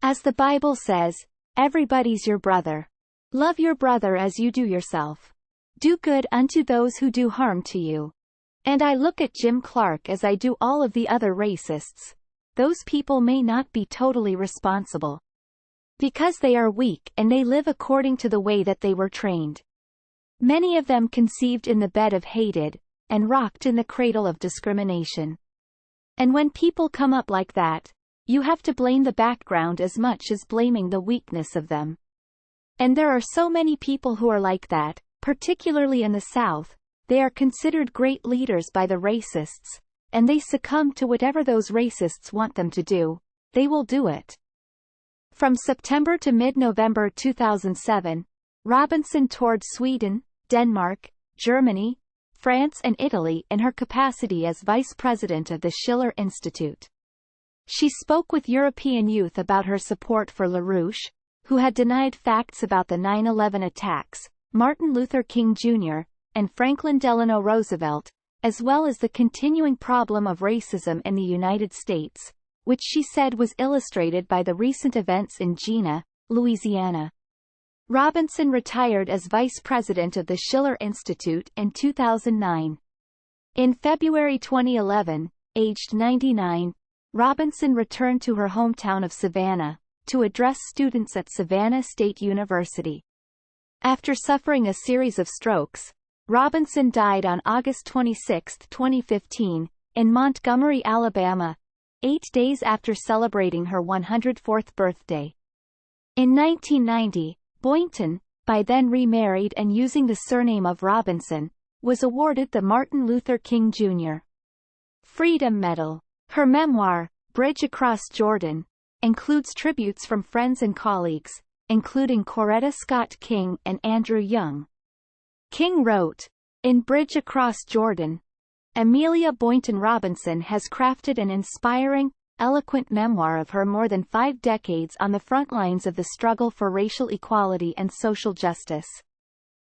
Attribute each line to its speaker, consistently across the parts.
Speaker 1: As the Bible says, everybody's your brother. Love your brother as you do yourself. Do good unto those who do harm to you. And I look at Jim Clark as I do all of the other racists. Those people may not be totally responsible, because they are weak and they live according to the way that they were trained. Many of them conceived in the bed of hated, and rocked in the cradle of discrimination. And when people come up like that, you have to blame the background as much as blaming the weakness of them. And there are so many people who are like that, particularly in the South. They are considered great leaders by the racists, and they succumb to whatever those racists want them to do. They will do it. From September to mid-November 2007, Robinson toured Sweden, Denmark, Germany, France and Italy in her capacity as vice president of the Schiller Institute. She spoke with European youth about her support for LaRouche, who had denied facts about the 9/11 attacks, Martin Luther King Jr., and Franklin Delano Roosevelt, as well as the continuing problem of racism in the United States, which she said was illustrated by the recent events in Jena, Louisiana. Robinson retired as vice president of the Schiller Institute in 2009. In February 2011, aged 99, Robinson returned to her hometown of Savannah to address students at Savannah State University. After suffering a series of strokes, Robinson died on August 26, 2015, in Montgomery, Alabama, 8 days after celebrating her 104th birthday. In 1990, Boynton, by then remarried and using the surname of Robinson, was awarded the Martin Luther King Jr. Freedom Medal. Her memoir, Bridge Across Jordan, includes tributes from friends and colleagues, including Coretta Scott King and Andrew Young. King wrote, in Bridge Across Jordan, Amelia Boynton Robinson has crafted an inspiring, eloquent memoir of her more than 5 decades on the front lines of the struggle for racial equality and social justice.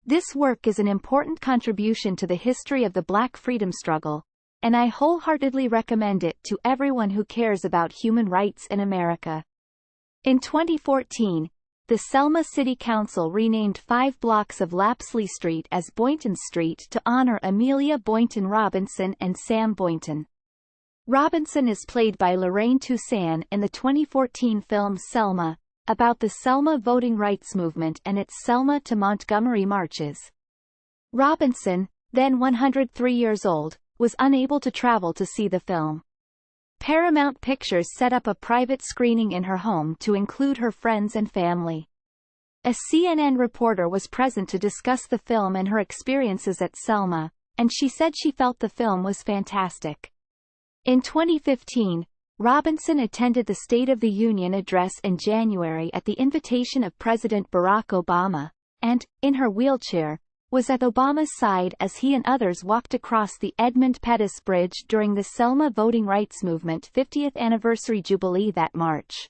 Speaker 1: This work is an important contribution to the history of the Black freedom struggle, and I wholeheartedly recommend it to everyone who cares about human rights in America. In 2014, the Selma City Council renamed 5 blocks of Lapsley Street as Boynton Street to honor Amelia Boynton Robinson and Sam Boynton. Robinson is played by Lorraine Toussaint in the 2014 film Selma, about the Selma voting rights movement and its Selma to Montgomery marches. Robinson, then 103 years old, was unable to travel to see the film. Paramount Pictures set up a private screening in her home to include her friends and family. A CNN reporter was present to discuss the film and her experiences at Selma, and she said she felt the film was fantastic. In 2015, Robinson attended the State of the Union address in January at the invitation of President Barack Obama, and, in her wheelchair, was at Obama's side as he and others walked across the Edmund Pettus Bridge during the Selma Voting Rights Movement 50th Anniversary Jubilee that March.